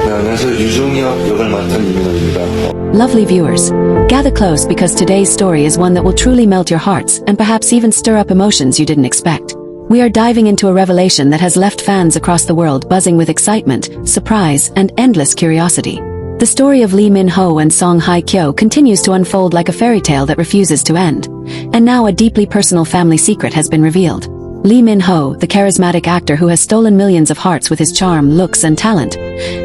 네, 안녕하세요. 유중혁 역을 맡은 이민호입니다. Lovely viewers, gather close because today's story is one that will truly melt your hearts and perhaps even stir up emotions you didn't expect. We are diving into a revelation that has left fans across the world buzzing with excitement, surprise, and endless curiosity. The story of Minho and Hye Kyo continues to unfold like a fairy tale that refuses to end. And now a deeply personal family secret has been revealed. Minho, the charismatic actor who has stolen millions of hearts with his charm, looks, and talent,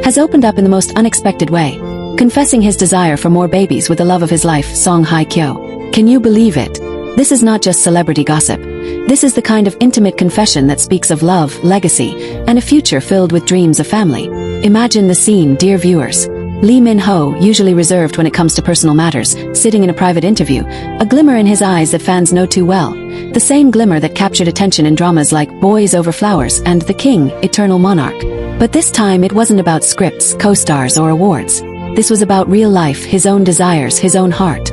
has opened up in the most unexpected way, confessing his desire for more babies with the love of his life, Hye Kyo. Can you believe it? This is not just celebrity gossip. This is the kind of intimate confession that speaks of love, legacy, and a future filled with dreams of family. Imagine the scene, dear viewers. Minho, usually reserved when it comes to personal matters, sitting in a private interview, a glimmer in his eyes that fans know too well. The same glimmer that captured attention in dramas like Boys Over Flowers and The King, Eternal Monarch. But this time it wasn't about scripts, co-stars, or awards. This was about real life, his own desires, his own heart.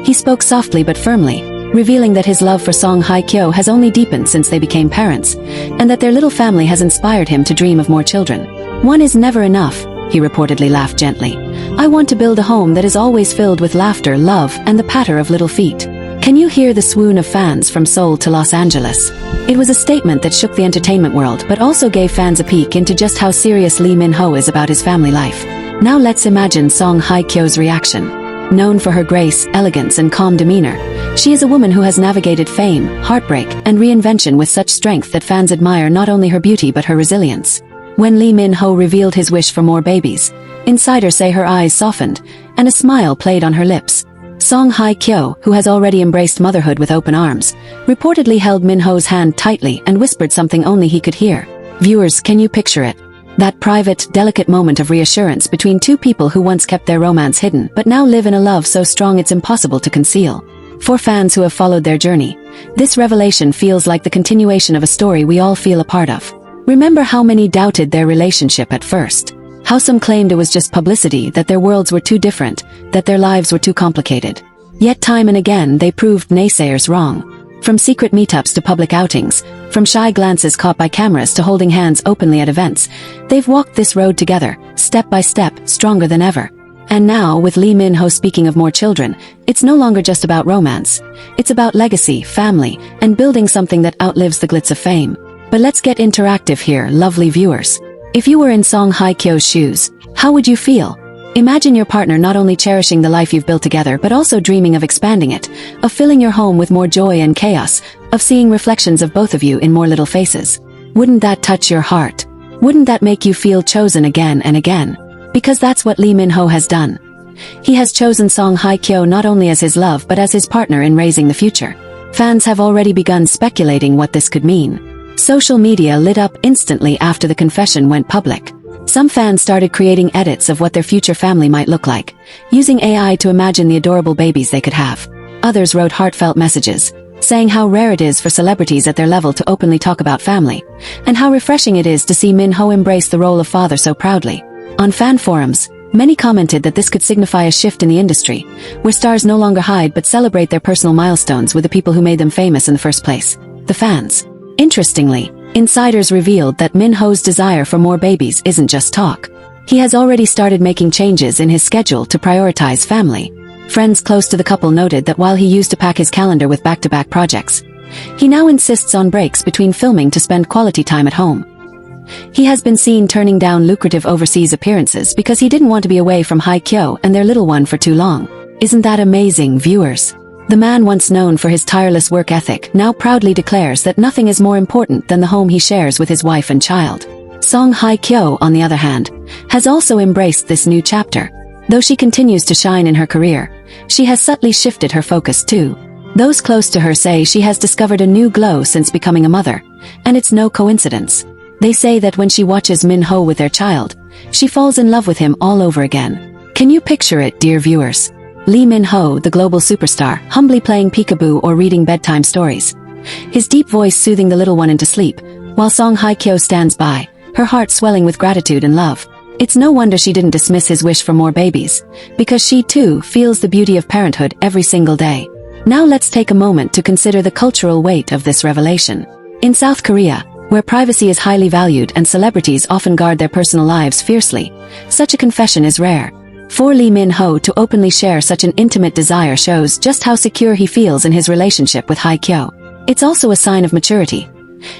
He spoke softly but firmly, revealing that his love for Hye Kyo has only deepened since they became parents, and that their little family has inspired him to dream of more children. One is never enough, he reportedly laughed gently. I want to build a home that is always filled with laughter, love, and the patter of little feet. Can you hear the swoon of fans from Seoul to Los Angeles? It was a statement that shook the entertainment world but also gave fans a peek into just how serious Minho is about his family life. Now let's imagine Hye Kyo's reaction. Known for her grace, elegance, and calm demeanor, she is a woman who has navigated fame, heartbreak, and reinvention with such strength that fans admire not only her beauty but her resilience. When Minho revealed his wish for more babies, insiders say her eyes softened, and a smile played on her lips. Hye Kyo, who has already embraced motherhood with open arms, reportedly held Minho's hand tightly and whispered something only he could hear. Viewers, can you picture it? That private, delicate moment of reassurance between two people who once kept their romance hidden but now live in a love so strong it's impossible to conceal. For fans who have followed their journey, this revelation feels like the continuation of a story we all feel a part of. Remember how many doubted their relationship at first? How some claimed it was just publicity, that their worlds were too different, that their lives were too complicated. Yet time and again they proved naysayers wrong. From secret meetups to public outings, from shy glances caught by cameras to holding hands openly at events, they've walked this road together, step by step, stronger than ever. And now, with Minho speaking of more children, it's no longer just about romance. It's about legacy, family, and building something that outlives the glitz of fame. But let's get interactive here, lovely viewers. If you were in Hye Kyo's shoes, how would you feel? Imagine your partner not only cherishing the life you've built together but also dreaming of expanding it, of filling your home with more joy and chaos, of seeing reflections of both of you in more little faces. Wouldn't that touch your heart? Wouldn't that make you feel chosen again and again? Because that's what Minho has done. He has chosen Hye Kyo not only as his love but as his partner in raising the future. Fans have already begun speculating what this could mean. Social media lit up instantly after the confession went public. Some fans started creating edits of what their future family might look like, using AI to imagine the adorable babies they could have. Others wrote heartfelt messages, saying how rare it is for celebrities at their level to openly talk about family, and how refreshing it is to see Minho embrace the role of father so proudly. On fan forums, many commented that this could signify a shift in the industry, where stars no longer hide but celebrate their personal milestones with the people who made them famous in the first place, the fans. Interestingly, insiders revealed that Minho's desire for more babies isn't just talk. He has already started making changes in his schedule to prioritize family. Friends close to the couple noted that while he used to pack his calendar with back-to-back projects, he now insists on breaks between filming to spend quality time at home. He has been seen turning down lucrative overseas appearances because he didn't want to be away from Hye Kyo and their little one for too long. Isn't that amazing, viewers? The man once known for his tireless work ethic now proudly declares that nothing is more important than the home he shares with his wife and child. Hye Kyo, on the other hand, has also embraced this new chapter. Though she continues to shine in her career, she has subtly shifted her focus too. Those close to her say she has discovered a new glow since becoming a mother, and it's no coincidence. They say that when she watches Minho with their child, she falls in love with him all over again. Can you picture it, dear viewers? Minho, the global superstar, humbly playing peekaboo or reading bedtime stories. His deep voice soothing the little one into sleep, while Hye Kyo stands by, her heart swelling with gratitude and love. It's no wonder she didn't dismiss his wish for more babies, because she too feels the beauty of parenthood every single day. Now let's take a moment to consider the cultural weight of this revelation. In South Korea, where privacy is highly valued and celebrities often guard their personal lives fiercely, such a confession is rare. For Lee Minho to openly share such an intimate desire shows just how secure he feels in his relationship with Hye Kyo. It's also a sign of maturity.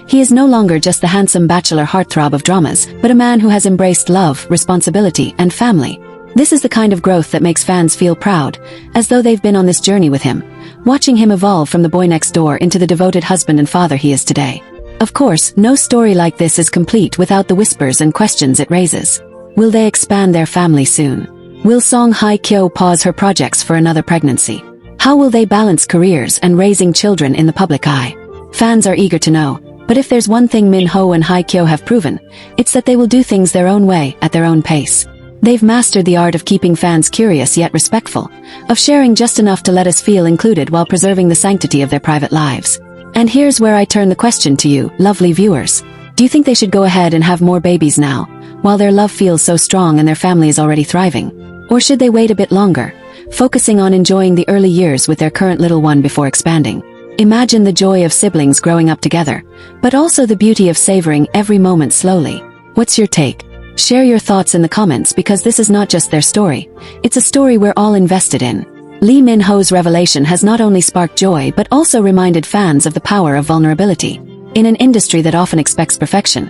He is no longer just the handsome bachelor heartthrob of dramas, but a man who has embraced love, responsibility, and family. This is the kind of growth that makes fans feel proud, as though they've been on this journey with him, watching him evolve from the boy next door into the devoted husband and father he is today. Of course, no story like this is complete without the whispers and questions it raises. Will they expand their family soon? Will Song Hye Kyo pause her projects for another pregnancy? How will they balance careers and raising children in the public eye? Fans are eager to know, but if there's one thing Minho and Hye Kyo have proven, it's that they will do things their own way, at their own pace. They've mastered the art of keeping fans curious yet respectful, of sharing just enough to let us feel included while preserving the sanctity of their private lives. And here's where I turn the question to you, lovely viewers. Do you think they should go ahead and have more babies now, while their love feels so strong and their family is already thriving? Or should they wait a bit longer, focusing on enjoying the early years with their current little one before expanding? Imagine the joy of siblings growing up together, but also the beauty of savoring every moment slowly. What's your take? Share your thoughts in the comments because this is not just their story, it's a story we're all invested in. Lee Minho's revelation has not only sparked joy but also reminded fans of the power of vulnerability. In an industry that often expects perfection,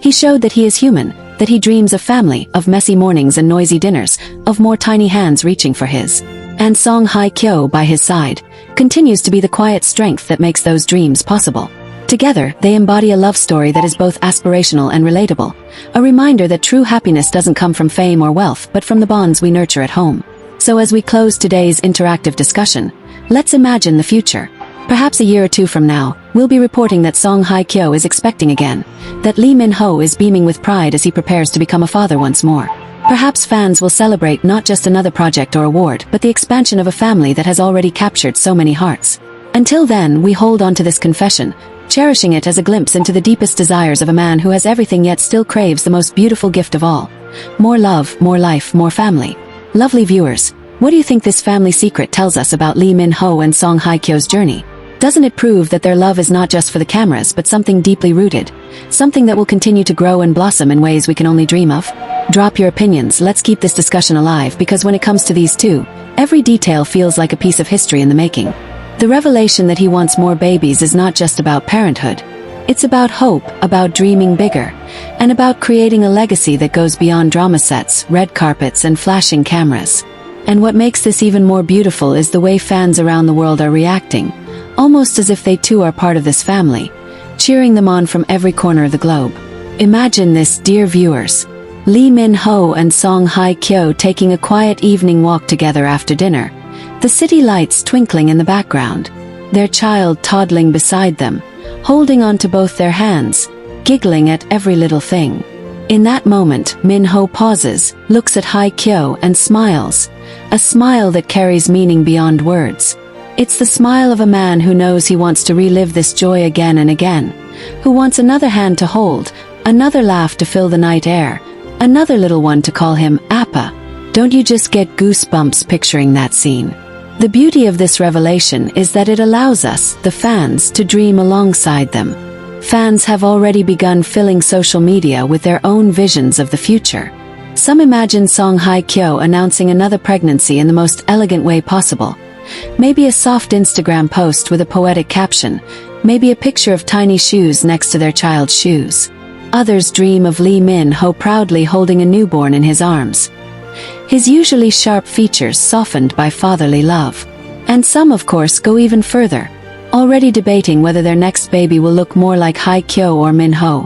he showed that he is human, that he dreams of family, of messy mornings and noisy dinners, of more tiny hands reaching for his. And Song Hye Kyo by his side continues to be the quiet strength that makes those dreams possible. Together, they embody a love story that is both aspirational and relatable, a reminder that true happiness doesn't come from fame or wealth but from the bonds we nurture at home. So as we close today's interactive discussion, let's imagine the future. Perhaps a year or two from now, we'll be reporting that Song Hye Kyo is expecting again, that Lee Minho is beaming with pride as he prepares to become a father once more. Perhaps fans will celebrate not just another project or award, but the expansion of a family that has already captured so many hearts. Until then, we hold on to this confession, cherishing it as a glimpse into the deepest desires of a man who has everything yet still craves the most beautiful gift of all. More love, more life, more family. Lovely viewers, what do you think this family secret tells us about Lee Minho and Song Hye Kyo's journey? Doesn't it prove that their love is not just for the cameras but something deeply rooted, something that will continue to grow and blossom in ways we can only dream of? Drop your opinions, let's keep this discussion alive because when it comes to these two, every detail feels like a piece of history in the making. The revelation that he wants more babies is not just about parenthood. It's about hope, about dreaming bigger, and about creating a legacy that goes beyond drama sets, red carpets, and flashing cameras. And what makes this even more beautiful is the way fans around the world are reacting, almost as if they too are part of this family, cheering them on from every corner of the globe. Imagine this, dear viewers. Lee Minho and Song Hye Kyo taking a quiet evening walk together after dinner, the city lights twinkling in the background, their child toddling beside them, holding on to both their hands, giggling at every little thing. In that moment, Minho pauses, looks at Hye Kyo and smiles, a smile that carries meaning beyond words. It's the smile of a man who knows he wants to relive this joy again and again, who wants another hand to hold, another laugh to fill the night air, another little one to call him Appa. Don't you just get goosebumps picturing that scene? The beauty of this revelation is that it allows us, the fans, to dream alongside them. Fans have already begun filling social media with their own visions of the future. Some imagine Song Hye Kyo announcing another pregnancy in the most elegant way possible. Maybe a soft Instagram post with a poetic caption, maybe a picture of tiny shoes next to their child's shoes. Others dream of Lee Minho proudly holding a newborn in his arms, his usually sharp features softened by fatherly love. And some, of course, go even further, already debating whether their next baby will look more like Hye Kyo or Minho,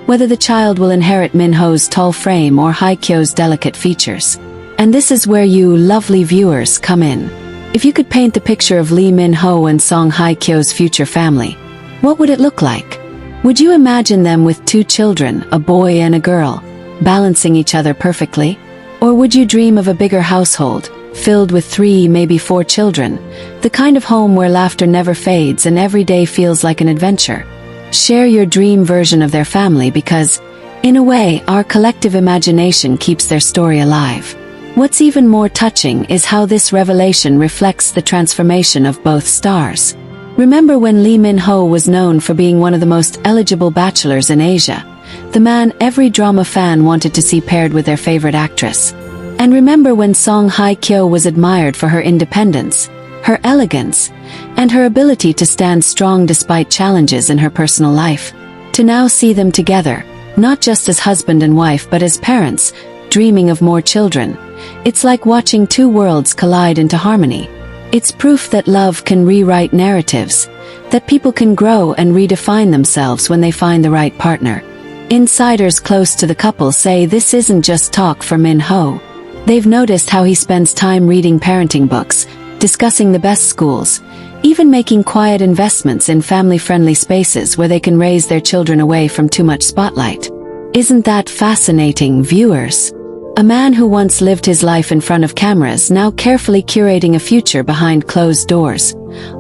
whether the child will inherit Minho's tall frame or Hye Kyo's delicate features. And this is where you, lovely viewers, come in. If you could paint the picture of Lee Minho and Song Hye Kyo's future family, what would it look like? Would you imagine them with two children, a boy and a girl, balancing each other perfectly? Or would you dream of a bigger household, filled with 3, maybe 4 children, the kind of home where laughter never fades and every day feels like an adventure? Share your dream version of their family because, in a way, our collective imagination keeps their story alive. What's even more touching is how this revelation reflects the transformation of both stars. Remember when Lee Minho was known for being one of the most eligible bachelors in Asia? The man every drama fan wanted to see paired with their favorite actress. And remember when Hye Kyo was admired for her independence, her elegance, and her ability to stand strong despite challenges in her personal life? To now see them together, not just as husband and wife but as parents, dreaming of more children, it's like watching two worlds collide into harmony. It's proof that love can rewrite narratives, that people can grow and redefine themselves when they find the right partner. Insiders close to the couple say this isn't just talk for Minho. They've noticed how he spends time reading parenting books, discussing the best schools, even making quiet investments in family-friendly spaces where they can raise their children away from too much spotlight. Isn't that fascinating, viewers? A man who once lived his life in front of cameras now carefully curating a future behind closed doors,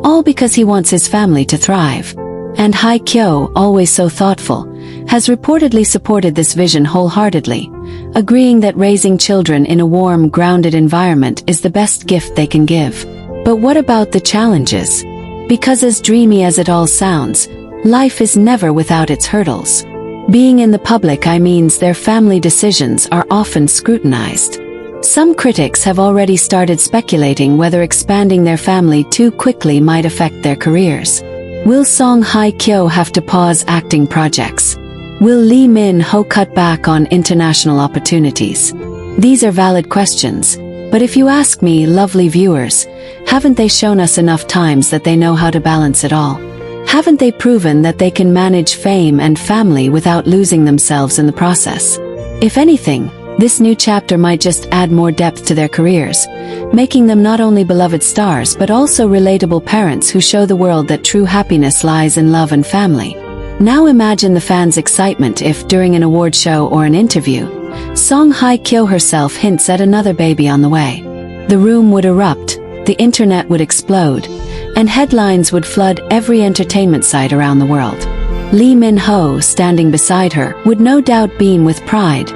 all because he wants his family to thrive. And Hye Kyo, always so thoughtful, has reportedly supported this vision wholeheartedly, agreeing that raising children in a warm, grounded environment is the best gift they can give. But what about the challenges? Because as dreamy as it all sounds, life is never without its hurdles. Being in the public eye means their family decisions are often scrutinized. Some critics have already started speculating whether expanding their family too quickly might affect their careers. Will Hye Kyo have to pause acting projects? Will Lee Minho cut back on international opportunities? These are valid questions, but if you ask me, lovely viewers, haven't they shown us enough times that they know how to balance it all? Haven't they proven that they can manage fame and family without losing themselves in the process? If anything, this new chapter might just add more depth to their careers, making them not only beloved stars but also relatable parents who show the world that true happiness lies in love and family. Now imagine the fans' excitement if, during an award show or an interview, Hye Kyo herself hints at another baby on the way. The room would erupt, the internet would explode, and headlines would flood every entertainment site around the world. Lee Minho, standing beside her, would no doubt beam with pride,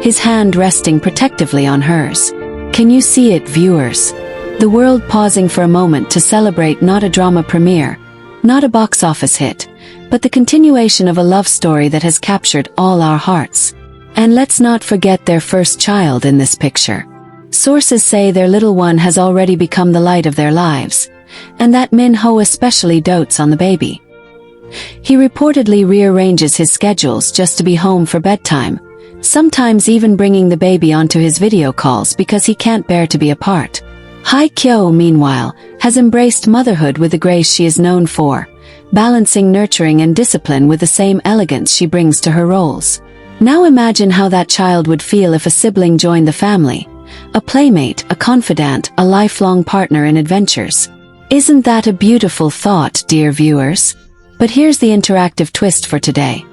his hand resting protectively on hers. Can you see it, viewers? The world pausing for a moment to celebrate not a drama premiere, not a box office hit, but the continuation of a love story that has captured all our hearts. And let's not forget their first child in this picture. Sources say their little one has already become the light of their lives, and that Minho especially dotes on the baby. He reportedly rearranges his schedules just to be home for bedtime, sometimes even bringing the baby onto his video calls because he can't bear to be apart. Hye Kyo, meanwhile, has embraced motherhood with the grace she is known for, balancing nurturing and discipline with the same elegance she brings to her roles. Now imagine how that child would feel if a sibling joined the family, a playmate, a confidant, a lifelong partner in adventures. Isn't that a beautiful thought, dear viewers? But here's the interactive twist for today.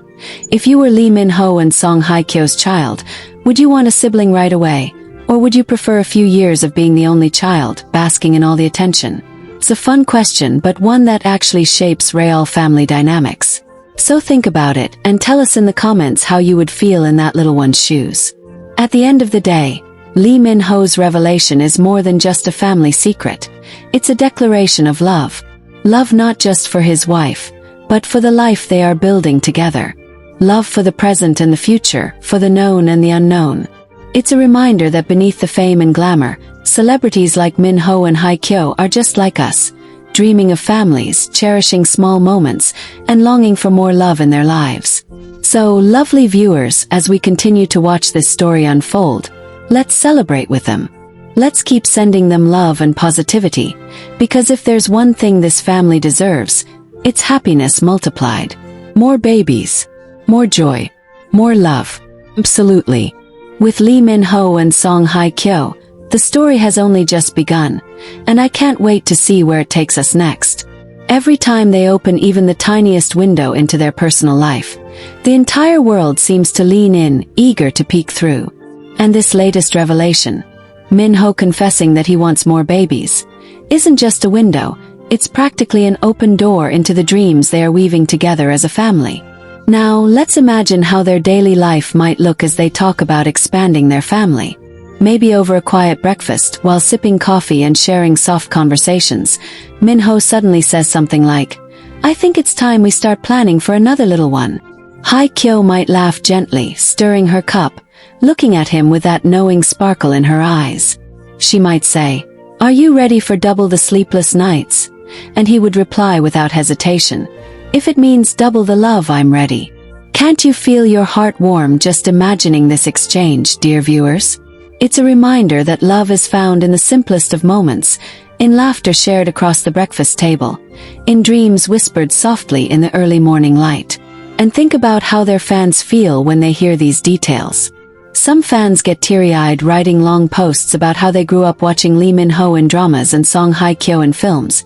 If you were Lee Minho and Hye Kyo's child, would you want a sibling right away? Or would you prefer a few years of being the only child, basking in all the attention? It's a fun question, but one that actually shapes real family dynamics. So think about it, and tell us in the comments how you would feel in that little one's shoes. At the end of the day, Lee Minho's revelation is more than just a family secret. It's a declaration of love. Love not just for his wife, but for the life they are building together. Love for the present and the future, for the known and the unknown. It's a reminder that beneath the fame and glamour, celebrities like Minho and Hye Kyo are just like us, dreaming of families, cherishing small moments, and longing for more love in their lives. So, lovely viewers, as we continue to watch this story unfold, let's celebrate with them. Let's keep sending them love and positivity, because if there's one thing this family deserves, it's happiness multiplied. More babies, more joy, more love. Absolutely. With Lee Minho and Hye Kyo, the story has only just begun, and I can't wait to see where it takes us next. Every time they open even the tiniest window into their personal life, the entire world seems to lean in, eager to peek through. And this latest revelation, Minho confessing that he wants more babies, isn't just a window, it's practically an open door into the dreams they are weaving together as a family. Now, let's imagine how their daily life might look as they talk about expanding their family. Maybe over a quiet breakfast, while sipping coffee and sharing soft conversations, Minho suddenly says something like, "I think it's time we start planning for another little one." Hye Kyo might laugh gently, stirring her cup, looking at him with that knowing sparkle in her eyes. She might say, "Are you ready for double the sleepless nights?" And he would reply without hesitation, "If it means double the love, I'm ready." Can't you feel your heart warm just imagining this exchange, dear viewers? It's a reminder that love is found in the simplest of moments, in laughter shared across the breakfast table, in dreams whispered softly in the early morning light. And think about how their fans feel when they hear these details. Some fans get teary-eyed writing long posts about how they grew up watching Lee Minho in dramas and Song Hye Kyo in films,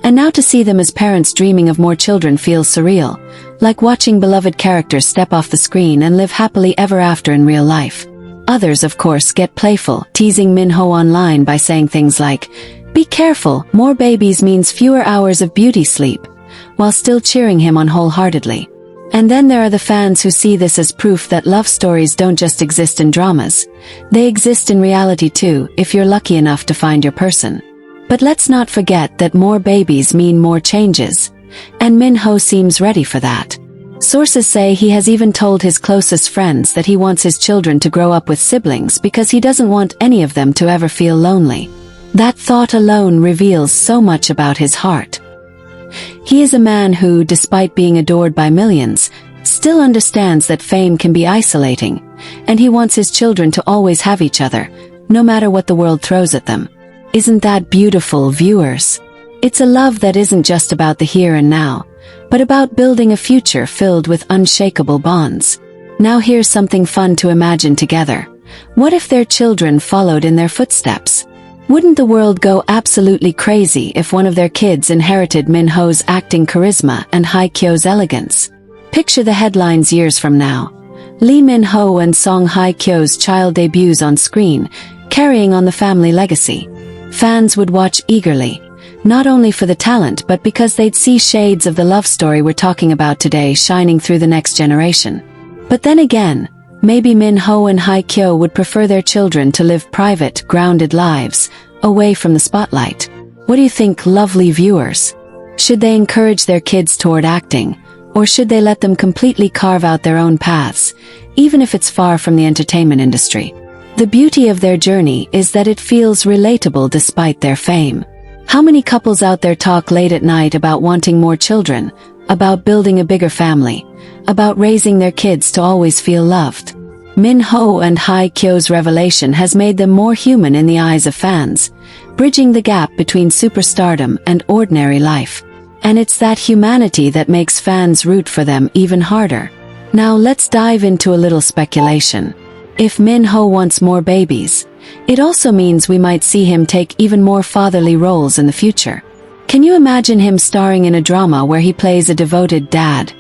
and now to see them as parents dreaming of more children feels surreal, like watching beloved characters step off the screen and live happily ever after in real life. Others, of course, get playful, teasing Minho online by saying things like, "Be careful, more babies means fewer hours of beauty sleep," while still cheering him on wholeheartedly. And then there are the fans who see this as proof that love stories don't just exist in dramas. They exist in reality too, if you're lucky enough to find your person. But let's not forget that more babies mean more changes. And Minho seems ready for that. Sources say he has even told his closest friends that he wants his children to grow up with siblings because he doesn't want any of them to ever feel lonely. That thought alone reveals so much about his heart. He is a man who, despite being adored by millions, still understands that fame can be isolating, and he wants his children to always have each other, no matter what the world throws at them. Isn't that beautiful, viewers? It's a love that isn't just about the here and now, but about building a future filled with unshakable bonds. Now here's something fun to imagine together. What if their children followed in their footsteps? Wouldn't the world go absolutely crazy if one of their kids inherited Minho's acting charisma and Hye Kyo's elegance? Picture the headlines years from now. Lee Minho and Song Hye Kyo's child debuts on screen, carrying on the family legacy. Fans would watch eagerly, not only for the talent but because they'd see shades of the love story we're talking about today shining through the next generation. But then again, maybe Minho and Hye Kyo would prefer their children to live private, grounded lives, away from the spotlight. What do you think, lovely viewers? Should they encourage their kids toward acting, or should they let them completely carve out their own paths, even if it's far from the entertainment industry? The beauty of their journey is that it feels relatable despite their fame. How many couples out there talk late at night about wanting more children, about building a bigger family, about raising their kids to always feel loved? Minho and Hye Kyo's revelation has made them more human in the eyes of fans, bridging the gap between superstardom and ordinary life. And it's that humanity that makes fans root for them even harder. Now let's dive into a little speculation. If Minho wants more babies, it also means we might see him take even more fatherly roles in the future. Can you imagine him starring in a drama where he plays a devoted dad,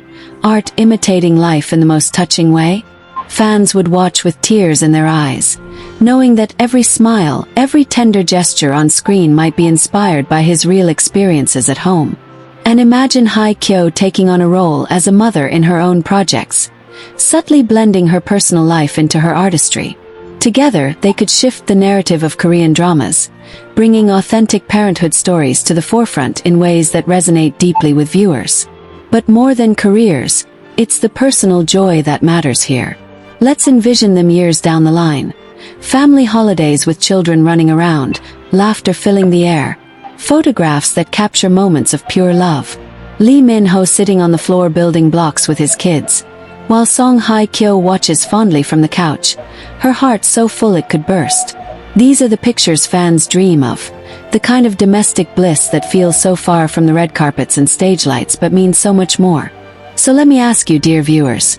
art imitating life in the most touching way? Fans would watch with tears in their eyes, knowing that every smile, every tender gesture on screen might be inspired by his real experiences at home. And imagine Hye Kyo taking on a role as a mother in her own projects, subtly blending her personal life into her artistry. Together, they could shift the narrative of Korean dramas, bringing authentic parenthood stories to the forefront in ways that resonate deeply with viewers. But more than careers, it's the personal joy that matters here. Let's envision them years down the line. Family holidays with children running around, laughter filling the air, photographs that capture moments of pure love. Lee Minho sitting on the floor building blocks with his kids, while Song Hye Kyo watches fondly from the couch, her heart so full it could burst. These are the pictures fans dream of, the kind of domestic bliss that feels so far from the red carpets and stage lights but means so much more. So let me ask you, dear viewers,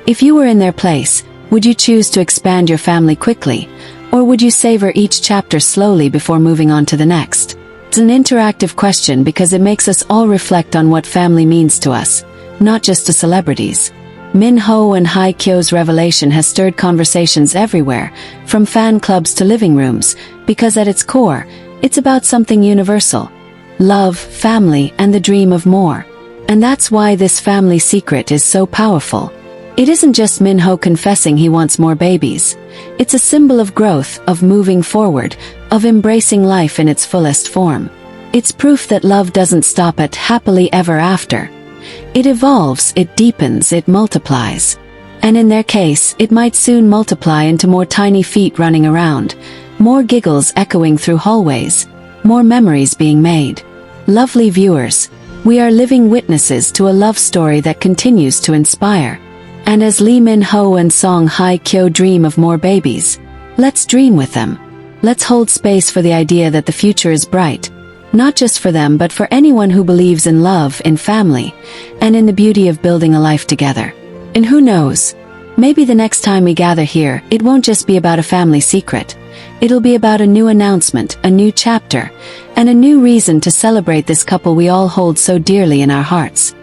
if you were in their place, would you choose to expand your family quickly, or would you savor each chapter slowly before moving on to the next? It's an interactive question because it makes us all reflect on what family means to us, not just to celebrities. Minho and Hye Kyo's revelation has stirred conversations everywhere, from fan clubs to living rooms, because at its core, it's about something universal: love, family, and the dream of more. And that's why this family secret is so powerful. It isn't just Minho confessing he wants more babies. It's a symbol of growth, of moving forward, of embracing life in its fullest form. It's proof that love doesn't stop at happily ever after. It evolves, it deepens, it multiplies. And in their case, it might soon multiply into more tiny feet running around, more giggles echoing through hallways, more memories being made. Lovely viewers, we are living witnesses to a love story that continues to inspire. And as Lee Min-ho and Song Hye Kyo dream of more babies, let's dream with them. Let's hold space for the idea that the future is bright, not just for them but for anyone who believes in love, in family, and in the beauty of building a life together. And who knows, maybe the next time we gather here, it won't just be about a family secret. It'll be about a new announcement, a new chapter, and a new reason to celebrate this couple we all hold so dearly in our hearts.